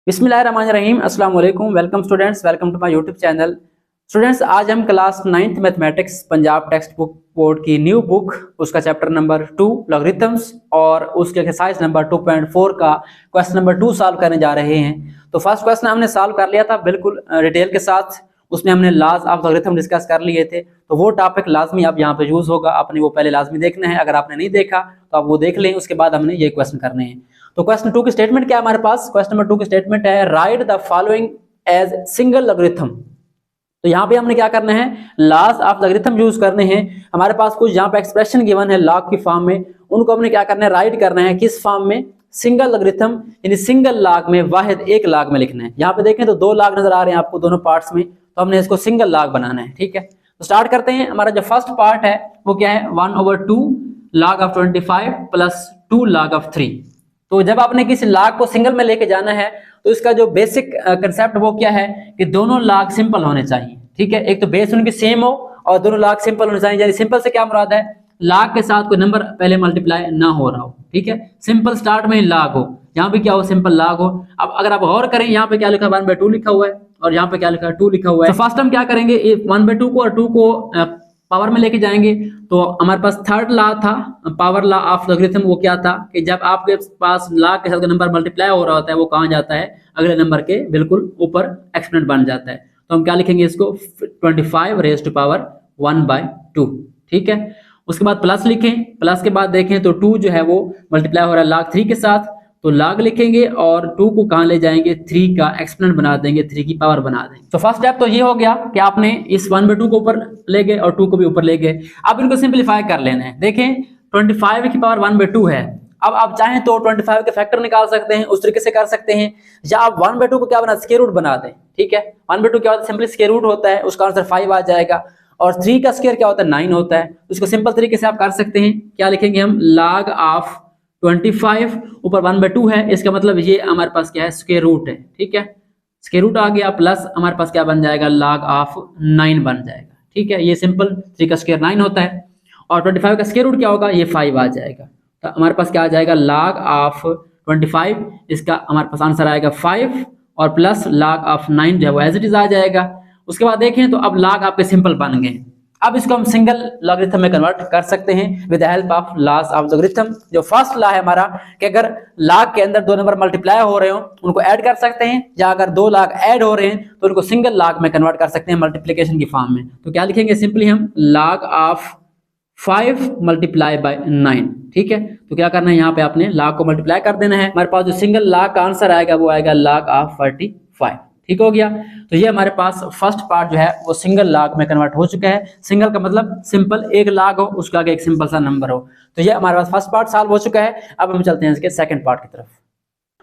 बिस्मिल्लाहिर्रहमानिर्रहीम अस्सलाम वालेकुम। Welcome students, welcome to my YouTube channel. Students, आज हम class 9th mathematics Punjab textbook board की न्यू बुक उसका चैप्टर नंबर 2 लॉगरिथम्स और उसके एक्सरसाइज नंबर 2.4 का क्वेश्चन नंबर 2 सॉल्व करने जा रहे हैं। तो फर्स्ट क्वेश्चन हमने सॉल्व कर लिया था बिल्कुल डिटेल के साथ, उसमें हमने लॉज ऑफ लॉगरिथम डिस्कस कर लिए थे। तो वो टॉपिक लाजमी अब यहाँ पे यूज होगा, आपने वो पहले लाजमी देखना है। अगर आपने नहीं देखा तो आप वो देख लें, उसके बाद हमने ये क्वेश्चन करने हैं। तो क्वेश्चन 2 की स्टेटमेंट क्या है हमारे पास? क्वेश्चन नंबर 2 की स्टेटमेंट है write the following as single logarithm. तो यहाँ पे हमने क्या करना है, लॉज ऑफ लॉगरिथम यूज करने हैं। हमारे पास कुछ यहाँ पे एक्सप्रेशन गिवन है लॉग की फॉर्म में, उनको हमने क्या करना है, राइट करना है किस फॉर्म में? सिंगल लॉगरिथम, यानी सिंगल लॉग में, वाहिद एक लॉग में लिखना है। यहाँ पे देखें तो दो लॉग नजर आ रहे हैं आपको दोनों पार्ट्स में, तो हमने इसको सिंगल लॉग बनाना है। ठीक है, तो स्टार्ट करते हैं। हमारा जो फर्स्ट पार्ट है वो क्या है, 1/2 log of 25 plus 2 log of 3। तो जब आपने किसी लॉग को सिंगल में लेके जाना है तो इसका जो बेसिक कंसेप्ट वो क्या है कि दोनों लॉग सिंपल होने चाहिए। ठीक है, एक तो बेस उनकी सेम हो और दोनों लॉग सिंपल होने चाहिए। यानी सिंपल से क्या मुराद है, लॉग के साथ कोई नंबर पहले मल्टीप्लाई ना हो रहा हो। ठीक है, सिंपल स्टार्ट में लॉग हो, यहाँ पे क्या हो, सिंपल लॉग हो। अब अगर आप गौर करें, यहाँ पे क्या लिखा है, 1/2 लिखा हुआ है और यहाँ पे क्या लिखा है, 2 लिखा हुआ है। तो फर्स्ट हम क्या करेंगे, 1/2 को और 2 को पावर में लेके जाएंगे। तो हमारे पास थर्ड लॉ था, पावर लॉ ऑफ लॉगरिथम, वो क्या था कि जब आपके पास लॉग के साथ नंबर मल्टीप्लाई हो रहा होता है वो कहाँ जाता है, अगले नंबर के बिल्कुल ऊपर एक्सपोनेंट बन जाता है। तो हम क्या लिखेंगे इसको, 25 रेज़ टू पावर 1/2। ठीक है, उसके बाद प्लस लिखें, प्लस के बाद देखें तो 2 जो है वो मल्टीप्लाई हो रहा है log 3 के साथ, तो log लिखेंगे और 2 को कहाँ ले जाएंगे, 3 का एक्सपोनेंट बना देंगे, 3 की पावर बना देंगे। तो फर्स्ट स्टेप तो ये हो गया कि आपने इस 1/2 को ऊपर ले गए और 2 को भी ऊपर ले गए। अब इनको सिंप्लीफाई कर लेना है। देखें 25 की पावर 1/2 है। अब आप चाहें तो 25 के फैक्टर निकाल सकते हैं, उस तरीके से कर सकते हैं, या आप 1/2 को क्या बना, स्क्वायर रूट बना दें। ठीक है, 1/2 क्या होता है, सिंपली स्क्वायर रूट होता है, उसका आंसर 5 आ जाएगा। और 3 का स्क्वायर क्या होता है, 9 होता है। उसको सिंपल तरीके से आप कर सकते हैं, क्या लिखेंगे हम, log ऑफ 25 ऊपर 1/2 है, इसका मतलब ये हमारे पास क्या है, स्क्वायर रूट है। ठीक है, स्क्वायर रूट आ गया, प्लस हमारे पास क्या बन जाएगा, log ऑफ 9 बन जाएगा। ठीक है, ये सिंपल 3 का स्क्वायर 9 होता है और 25 का स्क्वायर रूट क्या होगा, ये 5 आ जाएगा। तो हमारे पास क्या आ जाएगा, log ऑफ 25, इसका हमारे पास आंसर आएगा 5 और प्लस log ऑफ 9 जो है वो एज इट इज आ जाएगा। उसके बाद देखें तो अब log आपके सिंपल बन गए। अब इसको हम सिंगल लॉगरिथम में कन्वर्ट कर सकते हैं with the help of laws of logarithm. जो फर्स्ट लॉ है हमारा कि अगर log के अंदर दो नंबर मल्टीप्लाई हो रहे हो उनको ऐड कर सकते हैं, या अगर दो log ऐड हो रहे हैं तो उनको सिंगल log में कन्वर्ट कर सकते हैं मल्टीप्लिकेशन की फॉर्म में। तो क्या लिखेंगे, सिंपली हम log ऑफ 5 मल्टीप्लाई बाय 9। ठीक है, तो क्या करना है, यहाँ पे आपने log को मल्टीप्लाई कर देना है। हमारे पास जो सिंगल log का आंसर आएगा वो आएगा log ऑफ 45। ठीक हो गया, तो ये हमारे पास फर्स्ट पार्ट जो है वो सिंगल log में कन्वर्ट हो चुका है। सिंगल का मतलब सिंपल एक log हो, उसका आगे एक सिंपल सा नंबर हो। तो ये हमारे पास फर्स्ट पार्ट सॉल्व हो चुका है। अब हम चलते हैं इसके सेकंड पार्ट की तरफ।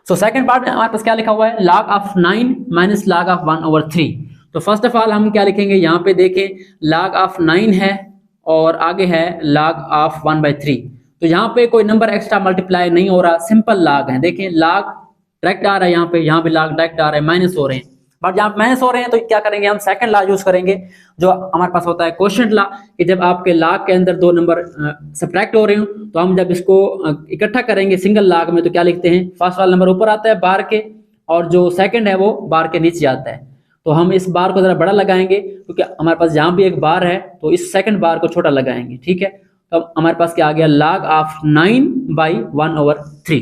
सो सेकंड पार्ट में हमारे पास क्या लिखा हुआ है, log of 9 minus log of 1/3। तो फर्स्ट ऑफ ऑल हम क्या लिखेंगे, यहाँ पे देखें log ऑफ 9 है और आगे है log ऑफ 1/3। तो यहाँ पे कोई नंबर एक्स्ट्रा मल्टीप्लाई नहीं हो रहा, सिंपल log है। देखें log डायरेक्ट आ रहा है, यहाँ पे log डायरेक्ट आ रहा है, माइनस हो रहे हैं। बट जहाँ माइनस हो रहे हैं तो क्या करेंगे, हम सेकंड लॉ यूज करेंगे जो हमारे पास होता है क्वोशिएंट लॉ, कि जब आपके log के अंदर दो नंबर सब्ट्रैक्ट हो रहे हो तो हम जब इसको इकट्ठा करेंगे सिंगल log में तो क्या लिखते हैं, फर्स्ट वाला नंबर ऊपर आता है बार के और जो सेकंड है वो बार के नीचे आता है। तो हम इस बार को जरा बड़ा लगाएंगे क्योंकि हमारे पास यहाँ भी एक बार है, तो इस सेकंड बार को छोटा लगाएंगे। ठीक है, तो हमारे पास क्या आ गया, log ऑफ 9/1/3।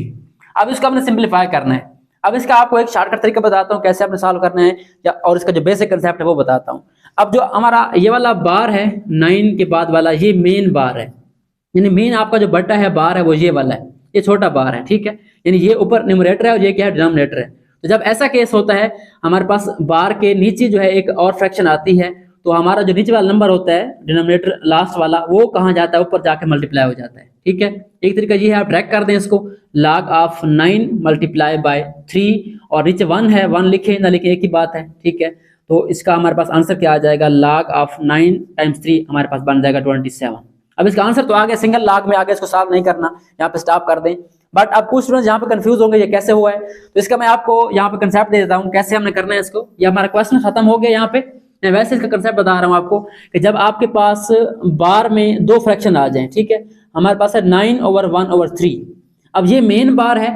अब इसको हमने सिंप्लीफाई करना है। अब इसका आपको एक शॉर्टकट तरीका बताता हूँ कैसे आपने सॉल्व करना है, या और इसका जो बेसिक कंसेप्ट है वो बताता हूँ। अब जो हमारा ये वाला बार है 9 के बाद वाला, ये मेन बार है, यानी मेन आपका जो बटा है बार है वो ये वाला है, ये छोटा बार है। ठीक है, यानी ये ऊपर न्यूमरेटर है और ये क्या है, डिनोमिनेटर है। तो जब ऐसा केस होता है हमारे पास बार के नीचे जो है एक और फ्रैक्शन आती है, तो हमारा जो नीचे वाला नंबर होता है डिनोमिनेटर लास्ट वाला, वो कहाँ जाता है, ऊपर जाके मल्टीप्लाई हो जाता है। ठीक है, एक तरीका ये है, आप ट्रैक कर दें इसको, log ऑफ 9 मल्टीप्लाई बाय 3 और नीचे 1 है, 1 लिखे ना लिखे एक ही बात है। ठीक है, तो इसका हमारे पास आंसर क्या आ जाएगा, log ऑफ 9 × 3 हमारे पास बन जाएगा 27। अब इसका आंसर तो आ गया, सिंगल log में आ गया, इसको सॉल्व नहीं करना, यहाँ पे स्टॉप कर दें। बट अब कुछ स्टूडेंट्स यहाँ पे कंफ्यूज होंगे ये कैसे हुआ है, तो इसका मैं आपको यहाँ पे कंसेप्ट दे देता हूँ कैसे हमने करना है इसको। ये हमारा क्वेश्चन खत्म हो गया यहाँ पे, मैं वैसे इसका कंसेप्ट बता रहा हूँ आपको कि जब आपके पास बार में दो फ्रैक्शन आ जाएं, ठीक है, हमारे पास है 9/1/3। अब ये मेन बार है,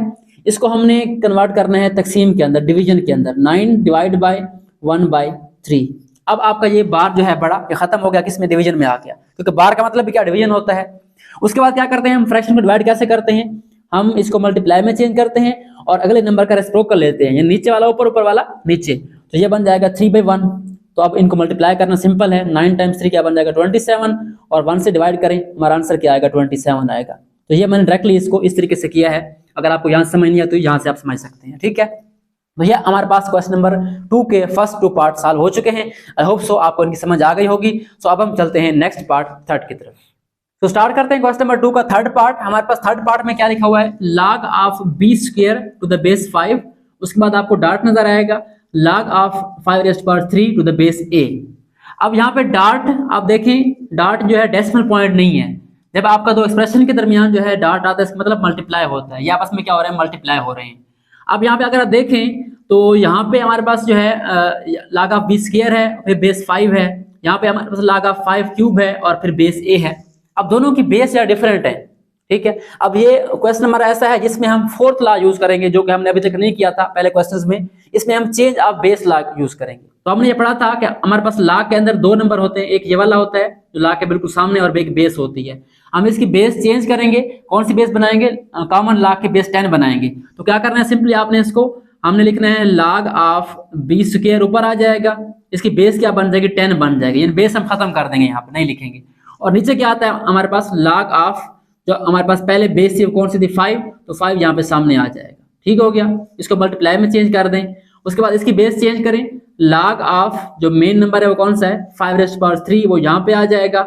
इसको हमने कन्वर्ट करना है तकसीम के अंदर, डिवीजन के अंदर, 9 डिवाइड बाय 1/3। अब आपका ये बार जो है बड़ा, ये खत्म हो गया, किसमें, डिवीजन में आ गया, क्योंकि बार का मतलब क्या, डिवीजन होता है। उसके बाद क्या करते हैं हम, फ्रैक्शन को डिवाइड कैसे करते हैं, हम इसको मल्टीप्लाई में चेंज करते हैं और अगले नंबर का रेसिप्रोकल लेते हैं, ये नीचे वाला ऊपर, ऊपर वाला नीचे, तो ये बन जाएगा 3/1। तो अब इनको मल्टीप्लाई करना सिंपल है, 9 टाइम्स 3 क्या बन जाएगा 27, और 1 से डिवाइड करें, हमारा आंसर क्या आएगा 27 आएगा। तो ये मैंने डायरेक्टली इसको इस तरीके से किया है, अगर आपको यहाँ समझ नहीं है तो यहाँ से आप समझ सकते हैं, ठीक है। भैया हमारे पास क्वेश्चन नंबर 2 के फर्स्ट 2 पार्ट सॉल्व हो चुके हैं। आई होप सो आपको इनकी समझ आ गई होगी। सो अब हम चलते हैं नेक्स्ट पार्ट, थर्ड की तरफ। तो स्टार्ट करते हैं क्वेश्चन नंबर 2 का थर्ड पार्ट। हमारे पास थर्ड पार्ट में क्या लिखा हुआ है, log of b² to the base 5। उसके बाद आपको डार्ट नजर आएगा, log of 5³ to the base a। अब यहाँ पे डार्ट आप देखें, डार्ट जो है डेसिमल पॉइंट नहीं है। जब आपका दो एक्सप्रेशन के दरमियान जो है डार्ट आता है, इसका मतलब मल्टीप्लाई होता है, ये आपस में क्या हो रहा है, मल्टीप्लाई हो रहे हैं। अब यहाँ पे अगर आप देखें तो यहाँ पे हमारे पास जो है log ऑफ b² है, फिर बेस 5 है, यहाँ पे हमारे पास log ऑफ 5³ है और फिर बेस a है। अब दोनों की बेस या डिफरेंट है, ठीक है। अब ये क्वेश्चन हमारा ऐसा है जिसमें हम फोर्थ लॉ यूज करेंगे, जो कि हमने अभी तक नहीं किया था पहले क्वेश्चंस में। इसमें हम change of base law use करेंगे। तो हमने ये पढ़ा था कि हमारे पास लॉ के अंदर 2 नंबर होते हैं, एक ये वाला होता है जो लॉ के बिल्कुल सामने, और एक बेस होती है। हम इसकी बेस चेंज करेंगे, कौन सी बेस बनाएंगे, कॉमन लॉ के बेस 10 बनाएंगे। तो क्या करना है, सिंपली आपने इसको, हमने लिखना है log ऑफ b² ऊपर आ जाएगा, इसकी बेस क्या बन जाएगी, 10 बन जाएगी, यानी बेस हम खत्म कर देंगे, यहाँ पे नहीं लिखेंगे। और नीचे क्या आता है हमारे पास, log ऑफ, जो हमारे पास पहले बेस थी कौन सी थी, 5, तो 5 यहाँ पे सामने आ जाएगा, ठीक हो गया। इसको मल्टीप्लाई में चेंज कर दें, उसके बाद इसकी बेस चेंज करें, log ऑफ जो मेन नंबर है वो कौन सा है, 5³ वो यहाँ पे आ जाएगा,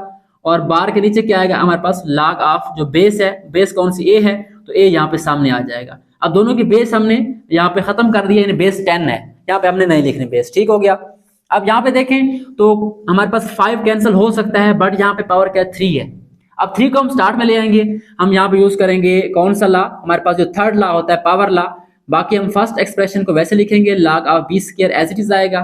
और बार के नीचे क्या आएगा हमारे पास, log ऑफ जो बेस है, बेस कौन सी, a है, तो a यहाँ पे सामने आ जाएगा। अब दोनों की बेस हमने यहाँ पे खत्म कर दिया, यानी बेस 10 है, यहाँ पे हमने नहीं लिखनी बेस, ठीक हो गया। अब यहाँ पे देखें तो हमारे पास 5 कैंसिल हो सकता है, बट यहाँ पे पावर क्या, 3 है। अब 3 को हम स्टार्ट में ले आएंगे, हम यहाँ पे यूज करेंगे कौन सा लॉ, हमारे पास जो थर्ड लॉ होता है, पावर लॉ। बाकी हम फर्स्ट एक्सप्रेशन को वैसे लिखेंगे, log of b² as it is आएगा,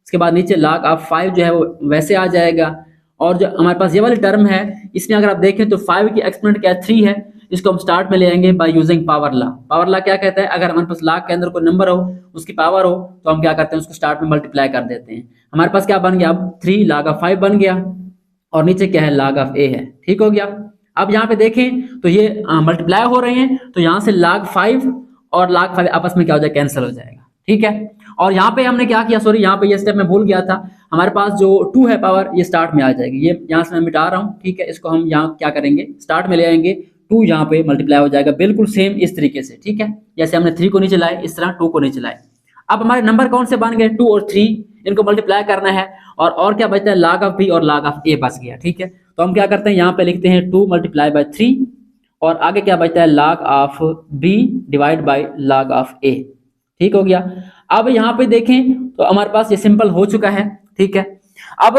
उसके बाद नीचे log ऑफ 5 जो है वो वैसे आ जाएगा। और जो हमारे पास ये वाली टर्म है, इसमें अगर आप देखें तो 5 की एक्सपोनेंट क्या है, 3 है, इसको हम स्टार्ट में ले आएंगे by using power law. Power law क्या कहता है, अगर हमारे पास log के अंदर कोई नंबर हो, उसकी पावर हो, तो हम क्या करते हैं, उसको स्टार्ट में मल्टीप्लाई कर देते हैं। हमारे पास क्या बन गया, अब 3 log ऑफ 5 बन गया, और नीचे क्या है, log ऑफ a है, ठीक हो गया। अब यहाँ पे देखें तो ये मल्टीप्लाई हो रहे हैं, तो यहाँ से log 5 और log 5 आपस में क्या हो जाएगा, कैंसिल हो जाएगा, ठीक है। और यहाँ पे हमने क्या किया, सॉरी यहाँ पे ये स्टेप मैं भूल गया था, हमारे पास जो 2 है पावर, ये स्टार्ट में आ जाएगी, ये यहाँ से मैं मिटा रहा हूँ, ठीक है। इसको हम यहाँ क्या करेंगे, स्टार्ट में ले आएंगे, 2 यहाँ पे मल्टीप्लाई हो जाएगा, बिल्कुल सेम इस तरीके से, ठीक है। जैसे हमने 3 को नीचे लाए, इस तरह 2 को नीचे लाए। अब हमारे नंबर कौन से बन गए, 2 और 3, इनको मल्टीप्लाई करना है, और क्या बचता है, log ऑफ b और log ऑफ a बच गया, ठीक है। तो हम क्या करते हैं, यहाँ पे लिखते हैं 2 × 3, और आगे क्या बचता है, log of b divide by log of a, ठीक हो गया। अब यहाँ पे देखें तो हमारे पास ये सिंपल हो चुका है, ठीक है। अब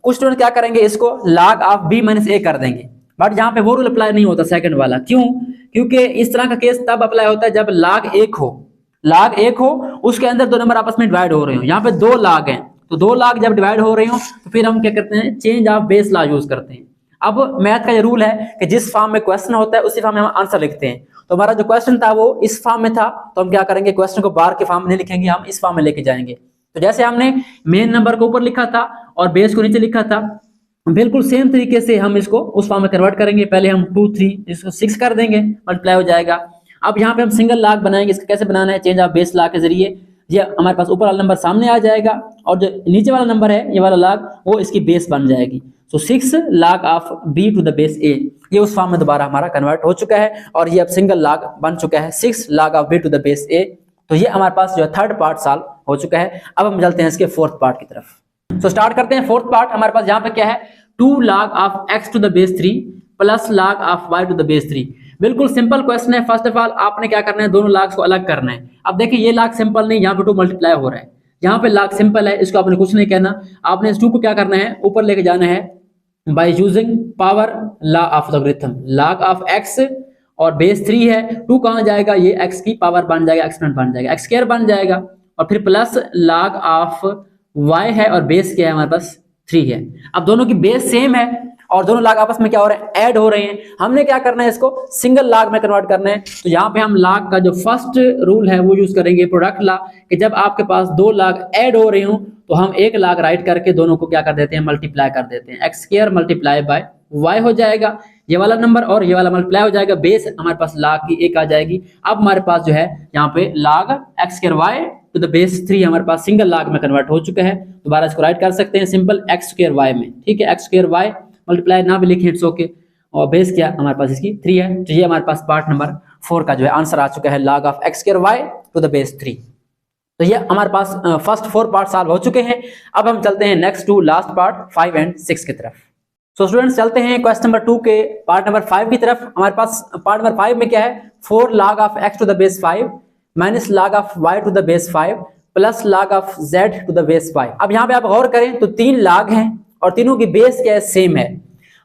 कुछ स्टूडेंट क्या करेंगे, इसको log ऑफ b - a कर देंगे, बट यहाँ पे वो रूल अप्लाई नहीं होता सेकंड वाला, क्यों, क्योंकि इस तरह का केस तब अप्लाई होता है जब log 1 हो, log 1 हो, उसके अंदर 2 नंबर आपस में डिवाइड हो रहे हो। यहाँ पे 2 log हैं, तो 2 log जब डिवाइड हो रही हो, तो फिर हम क्या करते हैं, change of base law use करते हैं। अब मैथ का ये रूल है कि जिस फॉर्म में क्वेश्चन होता है उसी फॉर्म में हम आंसर लिखते हैं। तो हमारा जो क्वेश्चन था वो इस फॉर्म में था, तो हम क्या करेंगे, क्वेश्चन को बार के फॉर्म में नहीं लिखेंगे, हम इस फॉर्म में लेके जाएंगे। तो जैसे हमने मेन नंबर को ऊपर लिखा था और बेस को नीचे लिखा था, बिल्कुल सेम तरीके से हम इसको उस फॉर्म में कन्वर्ट करेंगे। पहले हम 2 3 इसको 6 कर देंगे, मल्टीप्लाई हो जाएगा। अब यहाँ पे हम सिंगल लॉग बनाएंगे, इसका कैसे बनाना है, चेंज ऑफ बेस लॉ के जरिए। ये हमारे पास ऊपर वाला नंबर सामने आ जाएगा, और जो नीचे वाला नंबर है ये वाला लॉग, वो इसकी बेस बन जाएगी। So 6 log of b to the base a, ये उस फॉर्म में दोबारा हमारा कन्वर्ट हो चुका है, और ये अब सिंगल लॉग बन चुका है, 6 log of b to the base a। तो ये हमारे पास जो है थर्ड पार्ट सॉल्व हो चुका है। अब हम चलते हैं इसके फोर्थ पार्ट की तरफ। तो स्टार्ट करते हैं फोर्थ पार्ट। हमारे पास यहाँ पे क्या है, 2 log of x to the base 3 plus log of y to the base 3। बिल्कुल सिंपल क्वेश्चन है। फर्स्ट ऑफ ऑल आपने क्या करना है, दोनों लॉग्स को अलग करना है। अब देखिए ये लॉग सिंपल नहीं, यहाँ पे 2 मल्टीप्लाई हो रहा है, यहाँ पे लॉग सिंपल है, इसको आपने कुछ नहीं कहना। आपने इस 2 को क्या करना है, ऊपर लेके जाना है by using power law of logarithm. log of x और बेस 3 है, 2 कहाँ जाएगा, ये x की पावर बन जाएगा, एक्सपोनेंट बन जाएगा, x² बन जाएगा, और फिर प्लस log ऑफ y है, और बेस क्या है हमारे पास 3 है। अब दोनों की बेस सेम है, और दोनों लाग आपस में क्या हो रहे हैं, ऐड हो रहे हैं। हमने क्या करना है, इसको सिंगल लाग में कन्वर्ट करना है। तो यहाँ पे हम लाग का जो फर्स्ट रूल है वो यूज करेंगे, प्रोडक्ट ला, कि जब आपके पास दो लाग ऐड हो रहे हो तो हम एक लाग राइट करके दोनों को क्या कर देते हैं, मल्टीप्लाई कर देते हैं। X square multiply by y हो जाएगा ये वाला नंबर, और ये वाला मल्टीप्लाई हो जाएगा, बेस हमारे पास लाग की एक आ जाएगी। अब हमारे पास जो है यहाँ पे log x square y to the base 3 हमारे पास सिंगल लाग में कन्वर्ट हो चुका है। दोबारा इसको राइट कर सकते हैं सिंपल एक्स स्क्वायर वाई में, ठीक है। एक्स स्क्वायर वाई मल्टीप्लाई ना भी लिखे, इट्स ओके। और बेस क्या हमारे पास इसकी 3 है। तो ये हमारे पास पार्ट नंबर 4 का जो है आंसर आ चुका है, log of x square y to the base 3। तो ये हमारे पास फर्स्ट 4 पार्ट सॉल्व हो चुके हैं। अब हम चलते हैं next to last part 5 and 6 की तरफ। सो स्टूडेंट्स चलते हैं क्वेश्चन नंबर 2 के पार्ट नंबर 5 की तरफ। हमारे पास पार्ट नंबर 5 में क्या है, 4 log of x to the base 5 minus log of y to the base 5 plus log of z to the base 5। अब यहाँ पे आप गौर करें तो 3 log हैं और तीनों की बेस क्या है, सेम है।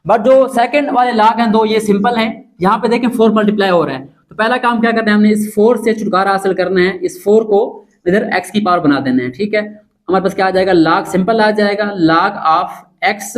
बट जो सेकंड वाले log हैं दो, ये सिंपल हैं। यहाँ पे देखें 4 मल्टीप्लाई हो रहा है। तो पहला काम क्या करना है, हमने इस 4 से छुटकारा हासिल करना है, इस 4 को इधर x की पावर बना देना है, ठीक है। हमारे पास क्या आ जाएगा, log सिंपल आ जाएगा, log of x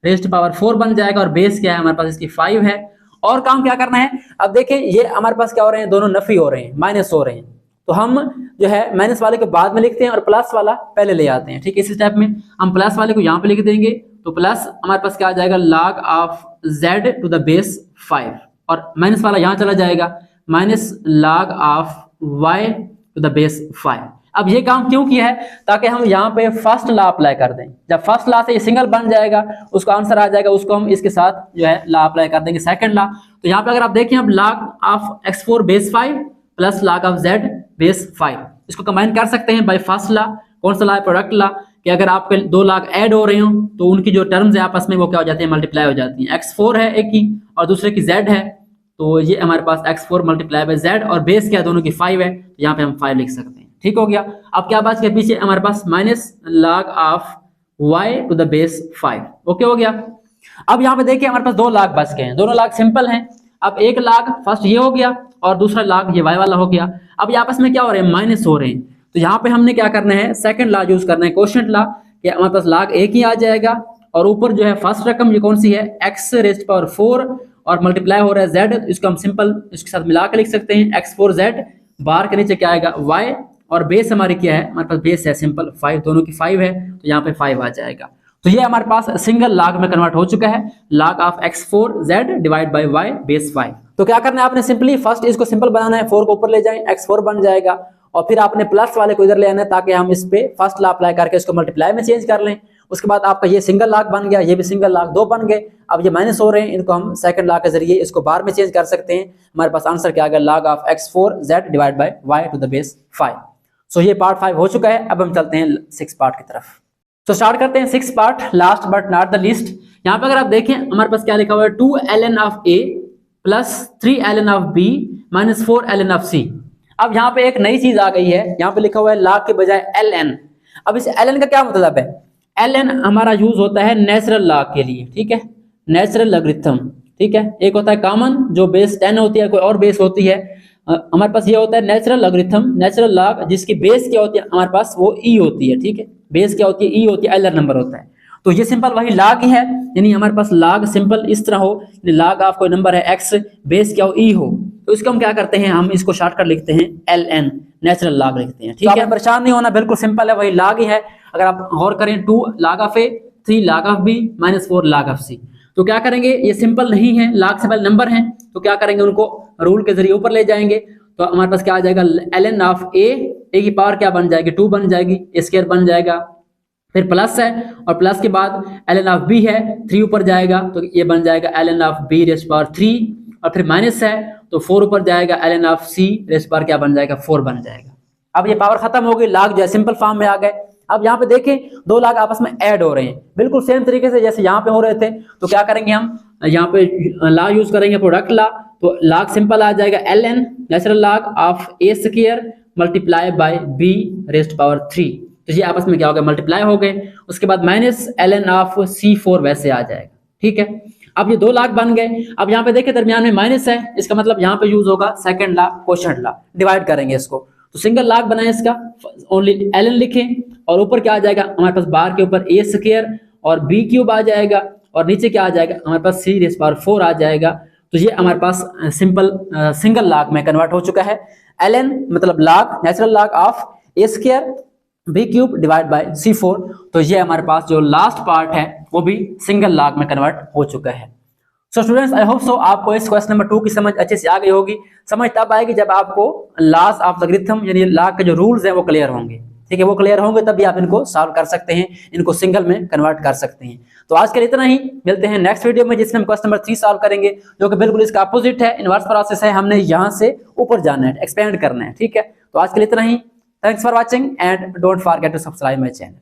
rest power 4 बन जाएगा, और बेस क्या है हमारे पास इसकी 5 है। और काम क्या करना है, अब देखें ये हमारे पास क्या हो रहे हैं, दोनों नफी हो रहे हैं, माइनस हो रहे हैं। तो हम जो है माइनस वाले को बाद में लिखते हैं और प्लस वाला पहले ले आते हैं, ठीक है। इस स्टेप में हम प्लस वाले को यहाँ पे लिख देंगे, तो प्लस हमारे पास क्या आ जाएगा, log of z to the base 5, और माइनस वाला यहाँ चला जाएगा, minus log of y to the base 5। अब ये काम क्यों किया है, ताकि हम यहाँ पे फर्स्ट लॉ अप्लाई कर दें। जब फर्स्ट लॉ से ये सिंगल बन जाएगा, उसका आंसर आ जाएगा, उसको हम इसके साथ जो है लॉ अप्लाई कर देंगे सेकंड लॉ। तो यहाँ पे अगर आप देखें, अब log of x4 base 5 plus log of z base 5, इसको कंबाइन कर सकते हैं बाय फर्स्ट लॉ। कौन सा लॉ है, प्रोडक्ट लॉ, कि अगर आपके दो log ऐड हो रहे हो तो उनकी जो टर्म्स है आपस में वो क्या हो जाती है, मल्टीप्लाई हो जाती है। x4 है एक की और दूसरे की z है, तो ये हमारे पास x4 मल्टीप्लाई बाय z, और बेस क्या दोनों की 5 है, तो यहाँ पे हम 5 लिख सकते हैं, ठीक हो गया। अब क्या बात के पीछे हमारे पास minus log of y to the base 5, okay हो गया। अब यहाँ पे देखिए हमारे पास 2 log बच गए हैं, दोनों log सिंपल हैं। अब एक log फर्स्ट ये हो गया और दूसरा log ये y वाला हो गया। अब ये आपस में क्या हो रहे हैं, माइनस हो रहे हैं। तो यहाँ पे हमने क्या करना है, सेकंड लॉ यूज करना है, क्वोशिएंट लॉ, कि हमारे पास log एक ही आ जाएगा, और ऊपर जो है फर्स्ट रकम ये कौन सी है, x रेस्ट पावर 4, और मल्टीप्लाई हो रहा है z, इसको हम सिंपल इसके साथ मिला के लिख सकते हैं, x4z, बार के नीचे क्या आएगा y, और बेस हमारी क्या है, हमारे पास बेस है सिंपल 5, दोनों की 5 है, तो यहाँ पे 5 आ जाएगा। तो ये हमारे पास सिंगल लॉग में कन्वर्ट हो चुका है, log of x4z divide by y base 5। तो क्या करना है आपने, सिंपली फर्स्ट इसको सिंपल बनाना है, 4 को ऊपर ले जाएं, x4 बन जाएगा, और फिर आपने प्लस वाले को इधर ले आना है, ताकि हम इस पे फर्स्ट लॉ अप्लाई करके इसको मल्टीप्लाई में चेंज कर लें। उसके बाद आपका ये सिंगल लॉग बन गया, ये भी सिंगल लॉग 2 बन गए। अब ये माइनस हो रहे हैं, इनको हम सेकंड लॉ के जरिए इसको बार में चेंज कर सकते हैं। हमारे पास आंसर क्या आ गया, log of x4z divide by y to the base 5। So ये पार्ट 5 हो चुका है। अब हम चलते हैं 6 पार्ट की तरफ। तो स्टार्ट करते हैं 6 part, last but not the least. यहाँ पे अगर आप देखें हमारे पास क्या लिखा हुआ है, 2 ln of a plus 3 ln of b minus 4 ln of c। अब यहाँ पे एक नई चीज आ गई है, यहाँ पे लिखा हुआ है log के बजाय ln। अब इस ln का क्या मतलब है, ln हमारा यूज होता है नेचुरल लॉग के लिए, ठीक है, नेचुरल लॉगरिथम, ठीक है। एक होता है कॉमन जो बेस 10 होती है, कोई और बेस होती है। हमारे पास ये होता है नेचुरल लॉगरिथम, नेचुरल लॉग, जिसकी बेस क्या होती है हमारे पास, वो e होती है, ठीक है। बेस क्या होती है, e होती है, एलर नंबर होता है। तो ये सिंपल वही log ही है, यानी हमारे पास log सिंपल इस तरह हो, log ऑफ कोई नंबर है x, बेस क्या हो, e हो, तो इसको हम क्या करते हैं, हम इसको शॉर्टकट लिखते हैं ln, नेचुरल लॉग लिखते हैं, ठीक है। परेशान नहीं होना, बिल्कुल सिंपल है, वही log ही है। अगर आप गौर करें, 2 log of a, 3 log of b minus 4 log of c। तो क्या करेंगे, ये सिंपल नहीं है, log से पहले नंबर है, तो क्या करेंगे, उनको रूल के जरिए ऊपर ले जाएंगे। तो हमारे पास क्या आ जाएगा, ln ऑफ a की पावर क्या बन जाएगी, 2 बन जाएगी, a स्क्वायर बन जाएगा, फिर प्लस है, और प्लस के बाद ln ऑफ b है, 3 ऊपर जाएगा, तो ये बन जाएगा ln of b rest power 3, और फिर माइनस है तो 4 ऊपर जाएगा, ln of c rest power क्या बन जाएगा, 4 बन जाएगा। अब ये पावर खत्म हो गई, log जो है सिंपल फॉर्म में आ गए। अब यहाँ पे देखें 2 log आपस में ऐड हो रहे हैं, बिल्कुल सेम तरीके से जैसे यहाँ पे हो रहे थे। तो क्या करेंगे, हम यहाँ पे लॉ यूज करेंगे, प्रोडक्ट लॉ। तो log सिंपल आ जाएगा ln natural log of a square multiply bye b rest power 3। तो ये आपस में क्या हो गया, मल्टीप्लाई हो गए। उसके बाद माइनस ln ऑफ c4 वैसे आ जाएगा, ठीक है। अब ये 2 log बन गए। अब यहाँ पे देखिए दरमियान में माइनस है, इसका मतलब यहाँ पे यूज होगा second law, quotient law. Divide करेंगे इसको, तो सिंगल log बनाए इसका, ओनली ln लिखें, और ऊपर क्या आ जाएगा हमारे पास, बार के ऊपर a स्क्वायर और b क्यूब आ जाएगा, और नीचे क्या आ जाएगा हमारे पास c रेज़ पावर 4 आ जाएगा। तो ये हमारे पास सिंपल सिंगल लॉग में कन्वर्ट हो चुका है। ln मतलब log, natural log of a square b cube divide by c4। तो ये हमारे पास जो लास्ट पार्ट है वो भी सिंगल लॉग में कन्वर्ट हो चुका है। So students, I hope so आपको इस क्वेश्चन नंबर 2 की समझ अच्छे से आ गई होगी। समझ तब आएगी जब आपको लॉस ऑफ लॉगरिथम यानी लॉग के जो रूल्स हैं वो क्लियर होंगे। ठीक है, वो क्लियर होंगे तभी आप इनको सॉल्व कर सकते हैं, इनको सिंगल में कन्वर्ट कर सकते हैं। तो आज के लिए इतना ही, मिलते हैं नेक्स्ट वीडियो में जिसमें हम क्वेश्चन नंबर 3 सॉल्व करेंगे, जो कि बिल्कुल इसका अपोजिट है, इनवर्स प्रोसेस है। हमने यहाँ से ऊपर जाना है, एक्सपेंड करना है। ठीक है, तो आज के लिए इतना ही। Thanks for watching and don't forget to subscribe my channel.